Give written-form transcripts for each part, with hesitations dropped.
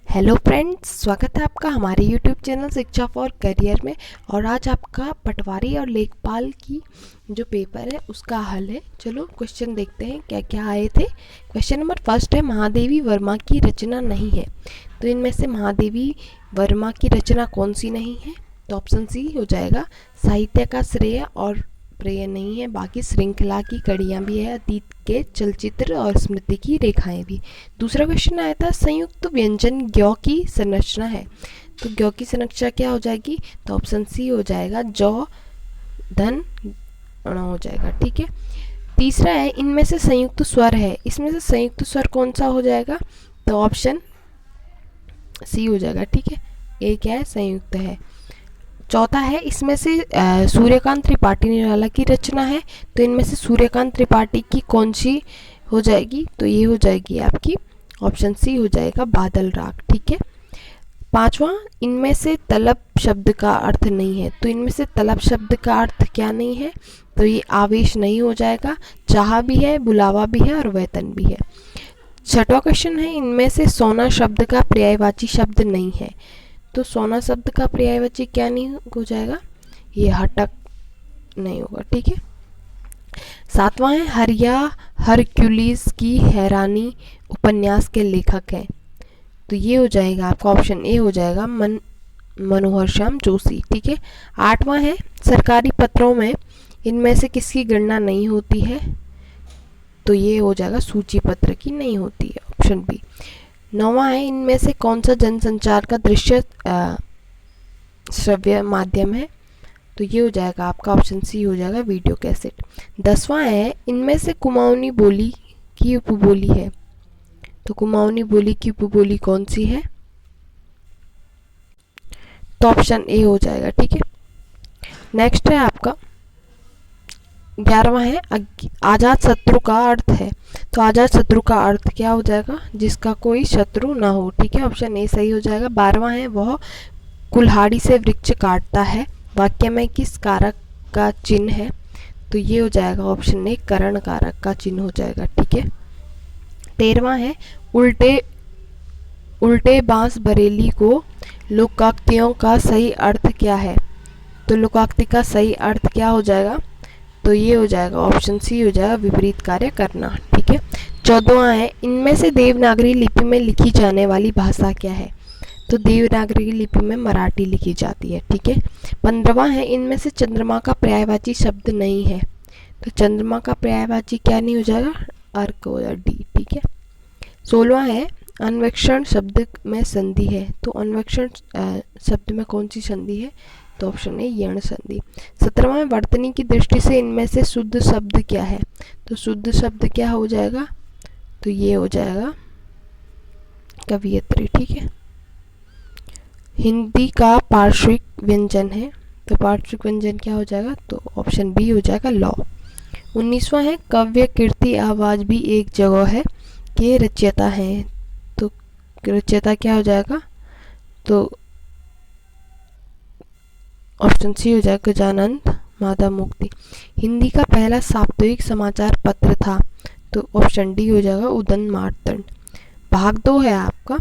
Hello friends, स्वागत है आपका हमारे यूट्यूब चैनल शिक्षा फॉर करियर में। और आज आपका पटवारी और लेखपाल की जो पेपर है उसका हल है। चलो क्वेश्चन देखते हैं क्या क्या आए थे। क्वेश्चन नंबर फर्स्ट है, महादेवी वर्मा की रचना नहीं है। तो इनमें से महादेवी वर्मा की रचना कौन सी नहीं है? तो ऑप्शन सी हो जाएगा, साहित्य का श्रेय और प्रेय नहीं है। बाकी श्रृंखला की कड़ियाँ भी है, अतीत के चलचित्र और स्मृति की रेखाएं भी। दूसरा क्वेश्चन आया था, संयुक्त व्यंजन ज्ञ की संरचना है। तो ज्ञ की संरचना क्या हो जाएगी? तो ऑप्शन सी हो जाएगा, जौ धन ण हो जाएगा। ठीक है। तीसरा है, इनमें से संयुक्त स्वर है। इसमें से संयुक्त स्वर कौन सा हो जाएगा? तो ऑप्शन सी हो जाएगा। ठीक है, ये क्या है? संयुक्त है। चौथा है, इसमें से सूर्यकांत त्रिपाठी निराला की रचना है। तो इनमें से सूर्यकांत त्रिपाठी की कौन सी हो जाएगी? तो ये हो जाएगी आपकी ऑप्शन सी हो जाएगा, बादल राग। ठीक है। पांचवा, इनमें से तलब शब्द का अर्थ नहीं है। तो इनमें से तलब शब्द का अर्थ क्या नहीं है? तो ये आवेश नहीं हो जाएगा, चाह भी है, बुलावा भी है और वेतन भी है। छठवां क्वेश्चन है, इनमें से सोना शब्द का पर्यायवाची शब्द नहीं है। तो सोना शब्द का पर्यायवाची क्या नहीं हो जाएगा? ये हटक नहीं होगा। ठीक है। सातवां है, हरिया हरक्यूलिस की हैरानी उपन्यास के लेखक हैं। तो ये हो जाएगा आपका ऑप्शन ए हो जाएगा, मनोहर श्याम जोशी। ठीक है। आठवां है, सरकारी पत्रों में इनमें से किसकी गणना नहीं होती है? तो ये हो जाएगा, सूची पत्र की नहीं होती है, ऑप्शन बी। नौवां है, इनमें से कौन सा जनसंचार का दृश्य श्रव्य माध्यम है? तो ये हो जाएगा आपका ऑप्शन सी हो जाएगा, वीडियो कैसेट। 10वां है, इनमें से कुमाऊनी बोली की उपबोली है। तो कुमाऊनी बोली की उपबोली कौन सी है? तो ऑप्शन ए हो जाएगा। ठीक है। नेक्स्ट है आपका 11वां है, आजाद शत्रु का अर्थ है। तो आजाद शत्रु का अर्थ क्या हो जाएगा? जिसका कोई शत्रु ना हो। ठीक है, ऑप्शन ए सही हो जाएगा। 12वां है, वह कुल्हाड़ी से वृक्ष काटता है, वाक्य में किस कारक का चिन्ह है? तो ये हो जाएगा ऑप्शन ए, करण कारक का चिन्ह हो जाएगा। ठीक है। 13वां है, उल्टे उल्टे बांस बरेली को लोकोक्तियों का सही अर्थ क्या है? तो लोकोक्ति का सही अर्थ क्या हो जाएगा? तो ये हो जाएगा ऑप्शन सी हो जाएगा, विपरीत कार्य करना। ठीक है। 14वां है, इनमें से देवनागरी लिपि में लिखी जाने वाली भाषा क्या है? तो देवनागरी लिपि में मराठी लिखी जाती है। ठीक है। 15वां है, इनमें से चंद्रमा का पर्यायवाची शब्द नहीं है। तो चंद्रमा का पर्यायवाची क्या नहीं हो जाएगा? अर्क हो जाएगा, डी। ठीक है। 16वां है, अन्वेक्षण शब्द में संधि है। तो अन्वेक्षण शब्द में कौन सी संधि है? तो ऑप्शन है यण संधि। 17वां, वर्तनी की दृष्टि से इनमें से शुद्ध शब्द क्या है? तो शुद्ध शब्द क्या हो जाएगा? तो ये हो जाएगा कवियत्री। ठीक है। हिंदी का पार्श्विक व्यंजन है। तो पार्श्विक व्यंजन क्या हो जाएगा? तो ऑप्शन बी हो जाएगा, लौ। 19वां है, काव्य कीर्ति आवाज भी एक जगह है के रचयिता हैं। तो रचयिता क्या हो जाएगा? तो ऑप्शन सी हो जाएगा, गजानंद माधव मुक्ति। हिंदी का पहला साप्ताहिक समाचार पत्र था। तो ऑप्शन डी हो जाएगा, उदन मार्तंड। भाग 2 है आपका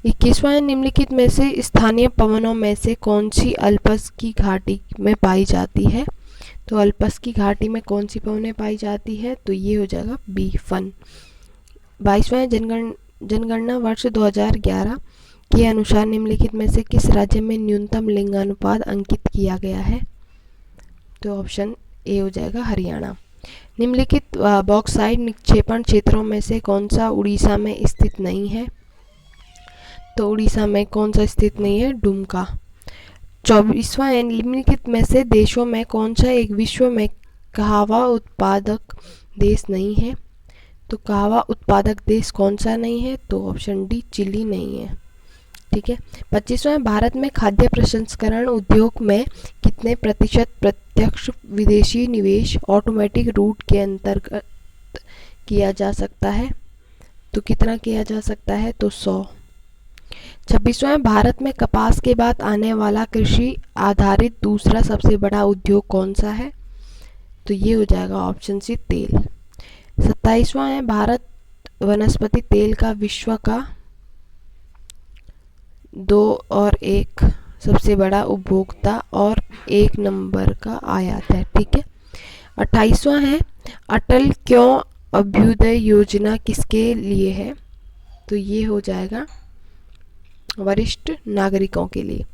21वां, निम्नलिखित में से स्थानीय पवनों में से कौन सी अल्पस की घाटी में पाई जाती है? तो अल्पस की घाटी में कौन सी पवनें पाई जाती है? तो ये हो जाएगा बी, फन। 22वां, जनगणना वर्ष 2011 के अनुसार निम्नलिखित में से किस राज्य में न्यूनतम लिंगानुपात अंकित किया गया है? तो ऑप्शन ए हो जाएगा, हरियाणा। निम्नलिखित बॉक्साइट निक्षेपण क्षेत्रों में से कौन सा उड़ीसा में स्थित नहीं है? तो उड़ीसा में कौन सा स्थित नहीं है? डुमका। 24वां, निम्नलिखित में से देशों में कौन सा एक विश्व में कहवा उत्पादक देश नहीं है? तो कहवा उत्पादक देश कौन सा नहीं है? तो ऑप्शन डी, चिली नहीं है। ठीक है। 25वां, भारत में खाद्य प्रसंस्करण उद्योग में कितने प्रतिशत प्रत्यक्ष विदेशी निवेश ऑटोमेटिक रूट के अंतर्गत किया जा सकता है? तो कितना किया जा सकता है? तो 100। 26वां, भारत में कपास के बाद आने वाला कृषि आधारित दूसरा सबसे बड़ा उद्योग कौन सा है? तो ये हो जाएगा ऑप्शन सी, तेल। 27वां है, भारत वनस्पति तेल का विश्व का 2 और 1 सबसे बड़ा उपभोक्ता और 1 नंबर का आयात है। ठीक है। 28वां है, अटल क्यों अभ्युदय योजना किसके लिए है? तो ये हो जाएगा वरिष्ठ नागरिकों के लिए।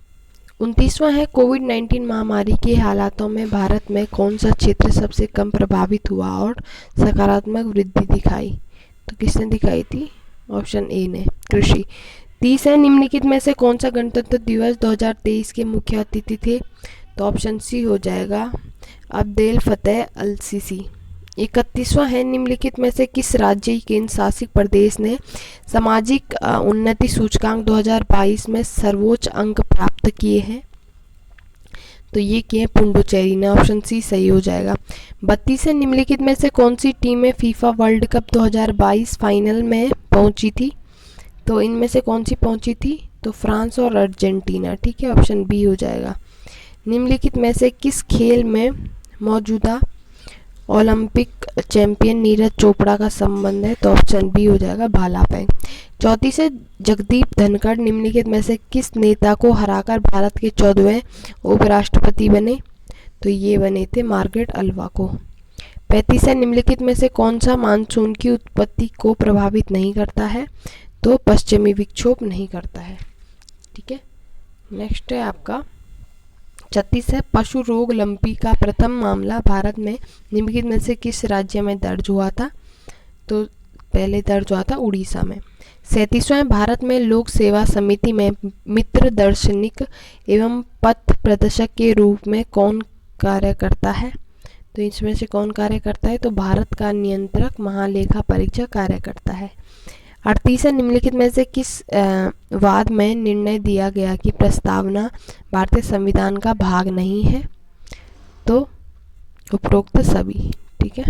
29वां है, कोविड-19 महामारी के हालातों में भारत में कौन सा क्षेत्र सबसे कम प्रभावित हुआ और सकारात्मक वृद्धि दिखाई? तो किसने दिखाई थी? ऑप्शन ए ने, कृषि। 30 है, निम्नलिखित में से कौन सा गणतंत्र दिवस 2023 के मुख्य अतिथि थे? तो ऑप्शन सी हो जाएगा अब्देल फतेह अल सीसी। 31वां है, निम्नलिखित में से किस राज्य केंद्र शासित प्रदेश ने सामाजिक उन्नति सूचकांक 2022 में सर्वोच्च अंक प्राप्त किए हैं? तो ये किए पुडुचेरी ने, ऑप्शन सी सही हो जाएगा। 32 है, निम्नलिखित में से कौन सी टीमें फीफा वर्ल्ड कप 2022 फाइनल में पहुंची थी? तो इनमें से कौन सी पहुंची थी? तो फ्रांस और अर्जेंटीना। ठीक है, ऑप्शन बी हो जाएगा। निम्नलिखित में से किस खेल में मौजूदा ओलंपिक चैंपियन नीरज चोपड़ा का संबंध है? तो ऑप्शन बी हो जाएगा भाला फेंक। 34 है, जगदीप धनखड़ निम्नलिखित में से किस नेता को हराकर भारत के 14वें उपराष्ट्रपति बने? तो ये बने थे मार्गरेट अल्वा को। 35 है, निम्नलिखित में से कौन सा मानसून की उत्पत्ति को प्रभावित नहीं करता है? तो पश्चिमी विक्षोभ नहीं करता है। ठीक है। नेक्स्ट है आपका 36 है, पशु रोग लंपी का प्रथम मामला भारत में निम्नलिखित में से किस राज्य में दर्ज हुआ था? तो पहले दर्ज हुआ था उड़ीसा में। 37वां, भारत में लोक सेवा समिति में मित्र दार्शनिक एवं पथ प्रदर्शक के रूप में कौन कार्य करता है? तो इसमें से कौन कार्य करता है? तो भारत का नियंत्रक महालेखा परीक्षक कार्य करता है। 38 है, निम्नलिखित में से किस वाद में निर्णय दिया गया कि प्रस्तावना भारतीय संविधान का भाग नहीं है? तो उपरोक्त सभी। ठीक है।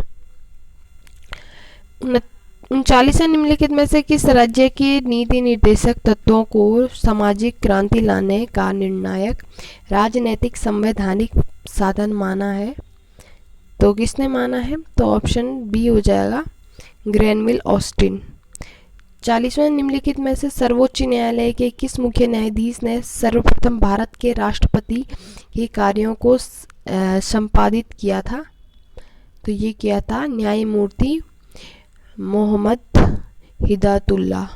39 है, निम्नलिखित में से किस राज्य के नीति निर्देशक तत्वों को सामाजिक क्रांति लाने का निर्णायक राजनैतिक संवैधानिक साधन माना है? तो किसने माना है? तो ऑप्शन बी हो जाएगा ग्रैनविल ऑस्टिन। 40वां, निम्नलिखित में से सर्वोच्च न्यायालय के किस मुख्य न्यायाधीश ने सर्वप्रथम भारत के राष्ट्रपति के कार्यों को संपादित किया था? तो ये किया था न्यायमूर्ति मोहम्मद हिदायतुल्लाह।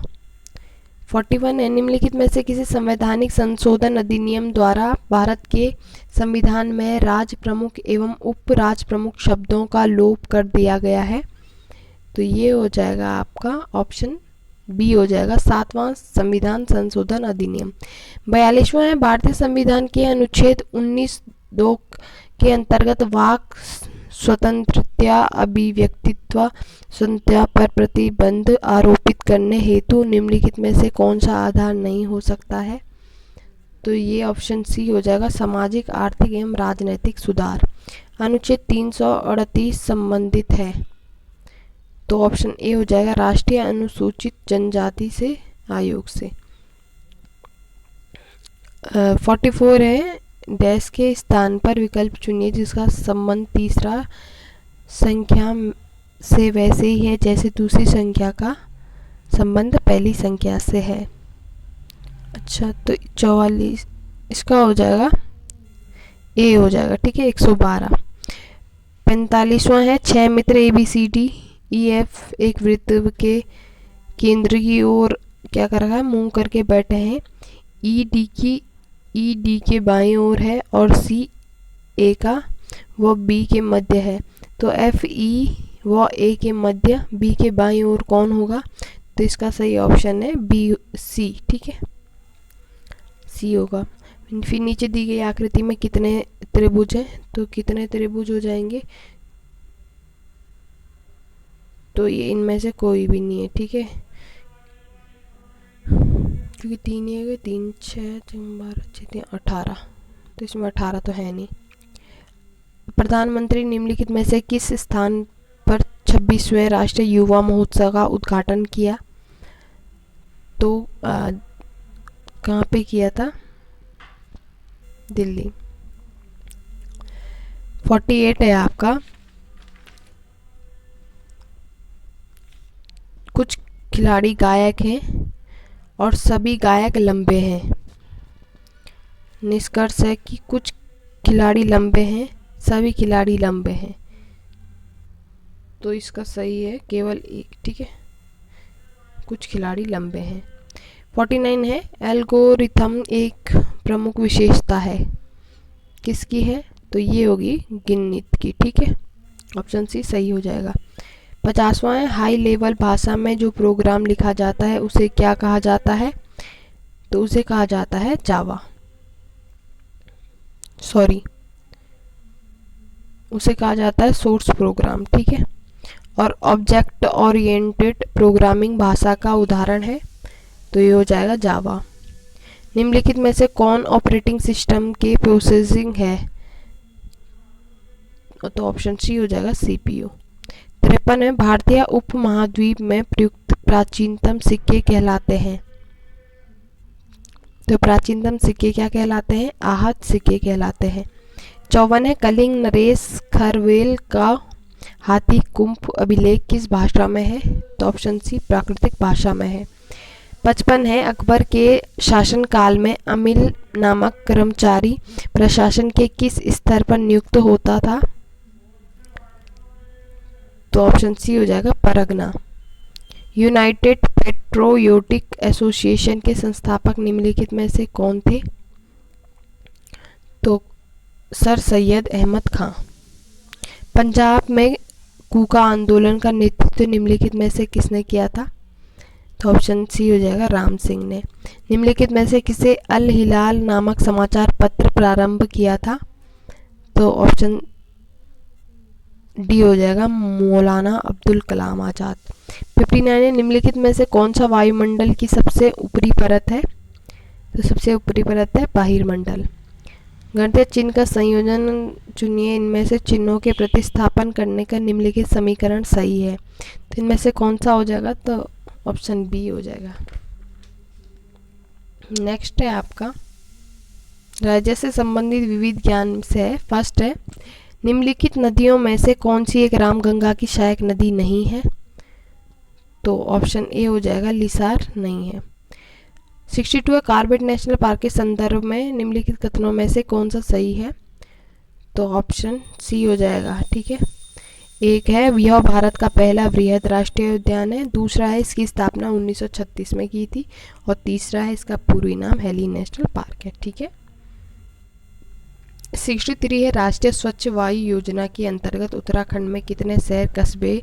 41 है, निम्नलिखित में से किसी संवैधानिक संशोधन अधिनियम द्वारा भारत के संविधान में राज प्रमुख एवं उप राज प्रमुख शब्दों का लोप कर दिया गया है? तो ये हो जाएगा आपका ऑप्शन बी हो जाएगा 7वां संविधान संशोधन अधिनियम। 42वां है, भारतीय संविधान के अनुच्छेद 19(2) के अंतर्गत वाक स्वतंत्रता अभिव्यक्तित्व स्वतंत्रता पर प्रतिबंध आरोपित करने हेतु निम्नलिखित में से कौन सा आधार नहीं हो सकता है? तो ये ऑप्शन सी हो जाएगा सामाजिक आर्थिक एवं राजनैतिक सुधार। अनुच्छेद 338 संबंधित है। तो ऑप्शन ए हो जाएगा राष्ट्रीय अनुसूचित जनजाति से आयोग से। 44 है, डैश के स्थान पर विकल्प चुनिए जिसका संबंध तीसरा संख्या से वैसे ही है जैसे दूसरी संख्या का संबंध पहली संख्या से है। अच्छा, तो 44 इसका हो जाएगा ए हो जाएगा। ठीक है, 112। 45वां है, 6 मित्र ABCD EF एक वृत्त के केंद्र की ओर क्या कर रहा है? मुंह करके बैठे हैं। ED के बाईं ओर है और C A का वो B के मध्य है। तो FE वो A के मध्य B के बाईं ओर कौन होगा? तो इसका सही ऑप्शन है C। ठीक है, C होगा। फिर नीचे दी गई आकृति में कितने त्रिभुज हैं? तो कितने त्रिभुज हो जाएंगे? तो ये इनमें से कोई भी नहीं है। ठीक है, क्योंकि 3 ही है, 3 6 3 12 6 3 18, तो इसमें 18 तो है नहीं। प्रधानमंत्री निम्नलिखित में से किस स्थान पर 26वें राष्ट्रीय युवा महोत्सव का उद्घाटन किया? तो कहाँ पे किया था? दिल्ली। 48 है आपका, कुछ खिलाड़ी गायक हैं और सभी गायक लंबे हैं। निष्कर्ष है कि कुछ खिलाड़ी लंबे हैं, सभी खिलाड़ी लंबे हैं। तो इसका सही है केवल एक, ठीक है, कुछ खिलाड़ी लंबे हैं। 49 है, एल्गोरिथम एक प्रमुख विशेषता है, किसकी है? तो ये होगी गिनित की, ठीक है, ऑप्शन सी सही हो जाएगा। 50वां है, हाई लेवल भाषा में जो प्रोग्राम लिखा जाता है उसे क्या कहा जाता है? तो उसे कहा जाता है जावा, उसे कहा जाता है सोर्स प्रोग्राम, ठीक है। और ऑब्जेक्ट ओरिएंटेड प्रोग्रामिंग भाषा का उदाहरण है, तो ये हो जाएगा जावा। निम्नलिखित में से कौन ऑपरेटिंग सिस्टम के प्रोसेसिंग है? तो ऑप्शन सी हो जाएगा सीपीयू। 53 है, भारतीय उपमहाद्वीप में प्रयुक्त प्राचीनतम सिक्के कहलाते हैं। तो प्राचीनतम सिक्के क्या कहलाते हैं? आहत सिक्के कहलाते हैं। 54 है, कलिंग नरेश खरवेल का हाथी कुंभ अभिलेख किस भाषा में है? तो ऑप्शन सी प्राकृतिक भाषा में है। 55 है, अकबर के शासनकाल में अमील नामक कर्मचारी प्रशासन के किस स्तर पर नियुक्त होता था? तो ऑप्शन सी हो जाएगा परगना। यूनाइटेड पेट्रोयोटिक एसोसिएशन के संस्थापक निम्नलिखित में से कौन थे? तो सर सैयद अहमद खां। पंजाब में कूका आंदोलन का नेतृत्व निम्नलिखित में से किसने किया था? तो ऑप्शन सी हो जाएगा राम सिंह ने। निम्नलिखित में से किसे अल हिलाल नामक समाचार पत्र प्रारंभ किया था? तो ऑप्शन डी हो जाएगा मौलाना अब्दुल कलाम आज़ाद। 59 है, निम्नलिखित में से कौन सा वायुमंडल की सबसे ऊपरी परत है? तो सबसे ऊपरी परत है बहिर्मंडल। गणितीय चिन्ह का संयोजन चुनिए, इनमें से चिन्हों के प्रतिस्थापन करने का निम्नलिखित समीकरण सही है। तो इनमें से कौन सा हो जाएगा? तो ऑप्शन बी हो जाएगा। नेक्स्ट है आपका राज्य से संबंधित विविध ज्ञान से है। फर्स्ट है, निम्नलिखित नदियों में से कौन सी एक रामगंगा की सहायक नदी नहीं है? तो ऑप्शन ए हो जाएगा लिसार नहीं है। 62 है, कॉर्बेट नेशनल पार्क के संदर्भ में निम्नलिखित कथनों में से कौन सा सही है? तो ऑप्शन सी हो जाएगा, ठीक है। एक है, यह भारत का पहला वृहद राष्ट्रीय उद्यान है। दूसरा है, इसकी स्थापना 1936 में की थी। और तीसरा है, इसका पूर्वी नाम हेली नेशनल पार्क है, ठीक है। 63 है, राष्ट्रीय स्वच्छ वायु योजना के अंतर्गत उत्तराखंड में कितने शहर कस्बे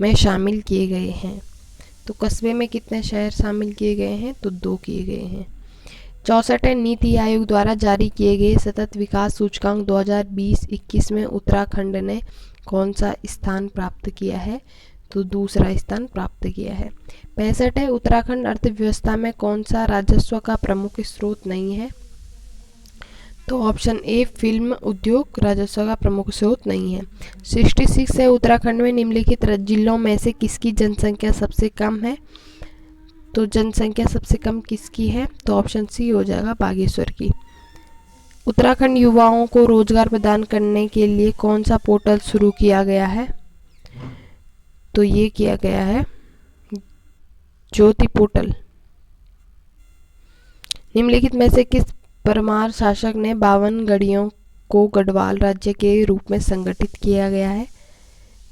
में शामिल किए गए हैं? तो कस्बे में कितने शहर शामिल किए गए हैं? तो 2 किए गए हैं। 64 है, नीति आयोग द्वारा जारी किए गए सतत विकास सूचकांक 2020-21 में उत्तराखंड ने कौन सा स्थान प्राप्त किया है? तो दूसरा स्थान प्राप्त किया है। 65 है, उत्तराखंड अर्थव्यवस्था में कौन सा राजस्व का प्रमुख स्रोत नहीं है? तो ऑप्शन ए फिल्म उद्योग राजस्व का प्रमुख स्रोत नहीं है। 66 है, उत्तराखंड में निम्नलिखित जिलों में से किसकी जनसंख्या सबसे कम है? तो जनसंख्या सबसे कम किसकी है? तो ऑप्शन सी हो जाएगा बागेश्वर की। उत्तराखंड युवाओं को रोजगार प्रदान करने के लिए कौन सा पोर्टल शुरू किया गया है? तो ये किया गया है ज्योति पोर्टल। निम्नलिखित में से किस परमार शासक ने 52 गढ़ियों को गढ़वाल राज्य के रूप में संगठित किया गया है?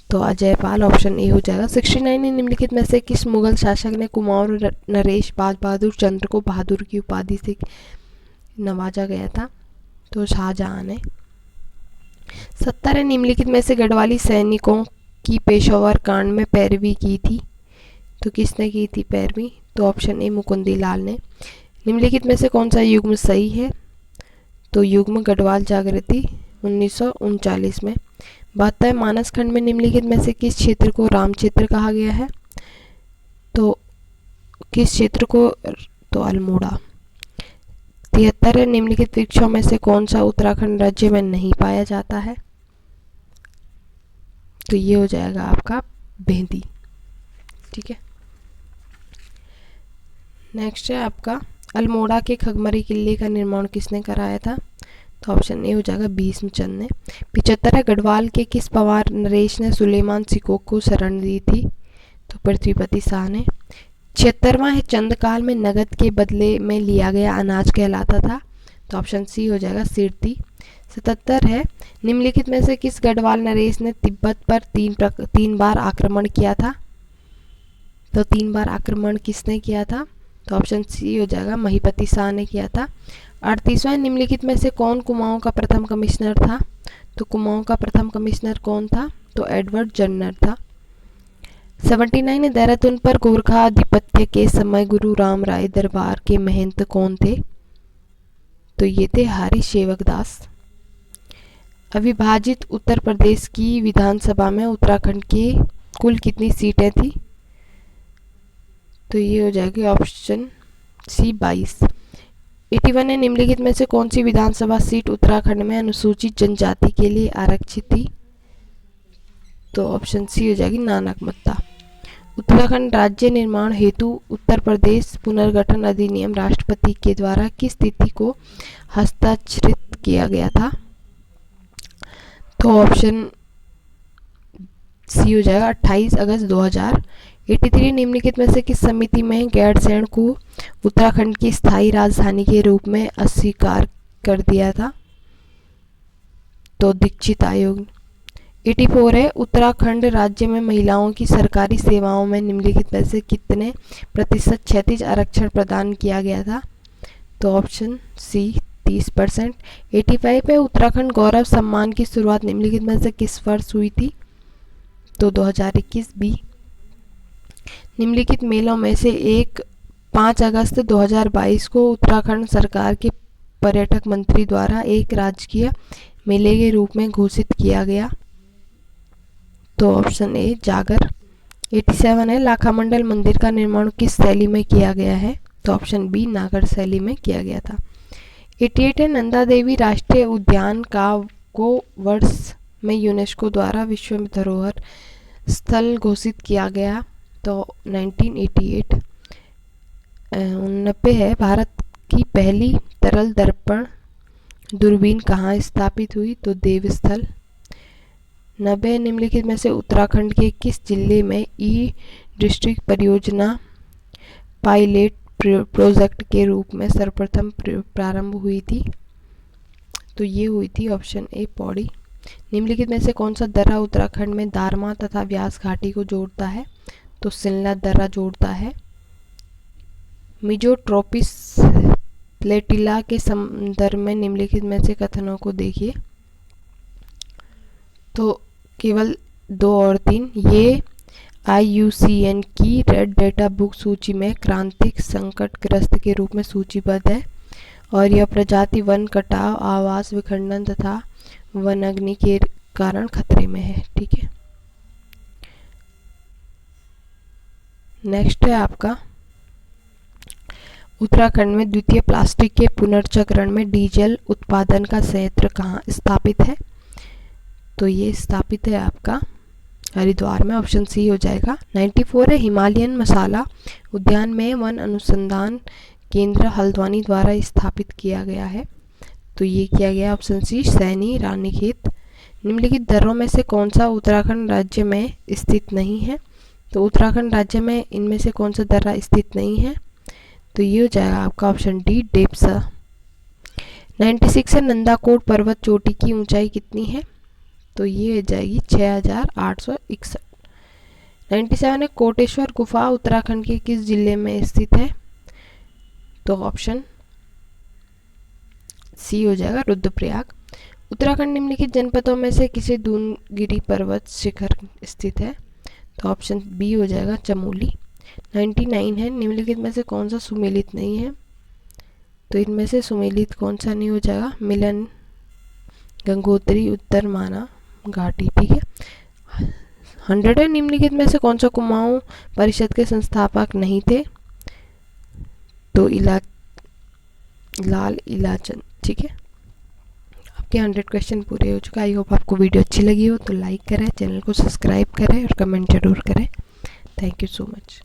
तो अजयपाल, ऑप्शन ए हो जाएगा। 69 है, निम्नलिखित में से किस मुगल शासक ने कुमार नरेश बहादुर चंद्र को बहादुर की उपाधि से नवाजा गया था? तो शाहजहां ने। 70 है, निम्नलिखित में से गढ़वाली सैनिकों की पेशेवर कांड में पैरवी की थी? तो किसने की थी पैरवी? तो ऑप्शन ए मुकुंदी लाल ने। निम्नलिखित में से कौन सा युग्म सही है? तो युग्म गढ़वाल जागृति 1939 में। 72 मानस खंड में निम्नलिखित में से किस क्षेत्र को राम क्षेत्र कहा गया है? तो किस क्षेत्र को? तो अल्मोड़ा। 73 है, निम्नलिखित वृक्षों में से कौन सा उत्तराखंड राज्य में नहीं पाया जाता है? तो ये हो जाएगा आपका बेंदी, ठीक है। नेक्स्ट है आपका अल्मोड़ा के खगमरी किले का निर्माण किसने कराया था? तो ऑप्शन ए हो जाएगा भीष्मचंद ने। 75 है, गढ़वाल के किस पवार नरेश ने सुलेमान सिकोह को शरण दी थी? तो पृथ्वीपति शाह ने। 76वां है, चंदकाल में नगद के बदले में लिया गया अनाज कहलाता था? तो ऑप्शन सी हो जाएगा सिरती। 77 है, निम्नलिखित में से किस गढ़वाल नरेश ने तिब्बत पर तीन बार आक्रमण किया था? तो 3 बार आक्रमण किसने किया था? तो ऑप्शन सी हो जाएगा महीपति शाह ने किया था। 38वां, निम्नलिखित में से कौन कुमाऊं का प्रथम कमिश्नर था? तो कुमाऊं का प्रथम कमिश्नर कौन था? तो एडवर्ड जनर था। 79, देहरादून पर गोरखा आधिपत्य के समय गुरु राम राय दरबार के महंत कौन थे? तो ये थे हरि सेवक दास। अविभाजित उत्तर प्रदेश की विधानसभा में उत्तराखंड की कुल कितनी सीटें थी? तो ये हो जाएगी ऑप्शन सी 22। 81 है, निम्नलिखित में से कौन सी विधानसभा सीट उत्तराखंड में अनुसूचित जनजाति के लिए आरक्षित थी? तो ऑप्शन सी हो जाएगी नानकमत्ता। उत्तराखंड राज्य निर्माण हेतु उत्तर प्रदेश पुनर्गठन अधिनियम राष्ट्रपति के द्वारा किस तिथि को हस्ताक्षरित किया गया था? तो ऑप्शन सी हो जाएगा 28 अगस्त 2000। 83, निम्नलिखित में से किस समिति में गैरसैंण को उत्तराखंड की स्थायी राजधानी के रूप में अस्वीकार कर दिया था? तो दीक्षित आयोग। 84 है, उत्तराखंड राज्य में महिलाओं की सरकारी सेवाओं में निम्नलिखित में से कितने प्रतिशत क्षैतिज आरक्षण प्रदान किया गया था? तो ऑप्शन सी 30%। 85 है, उत्तराखंड गौरव सम्मान की शुरुआत निम्नलिखित में से किस वर्ष हुई थी? तो 2021 बी। निम्नलिखित मेलों में से एक 5 अगस्त 2022 को उत्तराखंड सरकार के पर्यटक मंत्री द्वारा एक राजकीय मेले के रूप में घोषित किया गया। तो ऑप्शन ए जागर। 87 है, लाखामंडल मंदिर का निर्माण किस शैली में किया गया है? तो ऑप्शन बी नागर शैली में किया गया था। 88 है, नंदा देवी राष्ट्रीय उद्यान को वर्ष में यूनेस्को द्वारा विश्व धरोहर स्थल घोषित किया गया। तो 1988। 90 है, भारत की पहली तरल दर्पण दूरबीन कहाँ स्थापित हुई? तो देवस्थल। 90, निम्नलिखित में से उत्तराखंड के किस जिले में ई डिस्ट्रिक्ट परियोजना पायलट प्रोजेक्ट के रूप में सर्वप्रथम प्रारंभ हुई थी? तो ये हुई थी ऑप्शन ए पौड़ी। निम्नलिखित में से कौन सा दर्रा उत्तराखंड में दारमा तथा व्यास घाटी को जोड़ता है? तो सिल्ला दर्रा जोड़ता है। मिजोट्रोपिस प्लेटिला के संदर्भ में निम्नलिखित में से कथनों को देखिए। तो केवल 2 और 3, ये IUCN की रेड डेटा बुक सूची में क्रांतिक संकटग्रस्त के रूप में सूचीबद्ध है और यह प्रजाति वन कटाव, आवास विखंडन तथा वन अग्नि के कारण खतरे में है। ठीक है, नेक्स्ट है आपका उत्तराखंड में द्वितीय प्लास्टिक के पुनर्चक्रण में डीजल उत्पादन का संयंत्र कहाँ स्थापित है? तो ये स्थापित है आपका हरिद्वार में। ऑप्शन सी हो जाएगा। 94 है, हिमालयन मसाला उद्यान में वन अनुसंधान केंद्र हल्द्वानी द्वारा स्थापित किया गया है। तो ये किया गया ऑप्शन सी सैनी रानीखेत। निम्नलिखित दर्रों में से कौन सा उत्तराखंड राज्य में स्थित नहीं है? तो उत्तराखंड राज्य में इनमें से कौन सा दर्रा स्थित नहीं है? तो ये हो जाएगा आपका ऑप्शन डी डेप्सा। 96 है, नंदाकोट पर्वत चोटी की ऊंचाई कितनी है? तो ये हो जाएगी 6861। 97 है, कोटेश्वर गुफा उत्तराखंड के किस जिले में स्थित है? तो ऑप्शन सी हो जाएगा रुद्रप्रयाग। उत्तराखंड निम्नलिखित जनपदों में से किसी दूनगिरी पर्वत शिखर स्थित है? तो ऑप्शन बी हो जाएगा चमोली। 99 है, निम्नलिखित में से कौन सा सुमेलित नहीं है? तो इनमें से सुमेलित कौन सा नहीं हो जाएगा? मिलन, गंगोत्री, उत्तर माना घाटी। ठीक है। 100 है, निम्नलिखित में से कौन सा कुमाऊं परिषद के संस्थापक नहीं थे? तो लाल इलाचंद। ठीक है, आपके 100 क्वेश्चन पूरे हो चुका है। आई होप आपको वीडियो अच्छी लगी हो तो लाइक करें, चैनल को सब्सक्राइब करें और कमेंट जरूर करें। Thank you so much.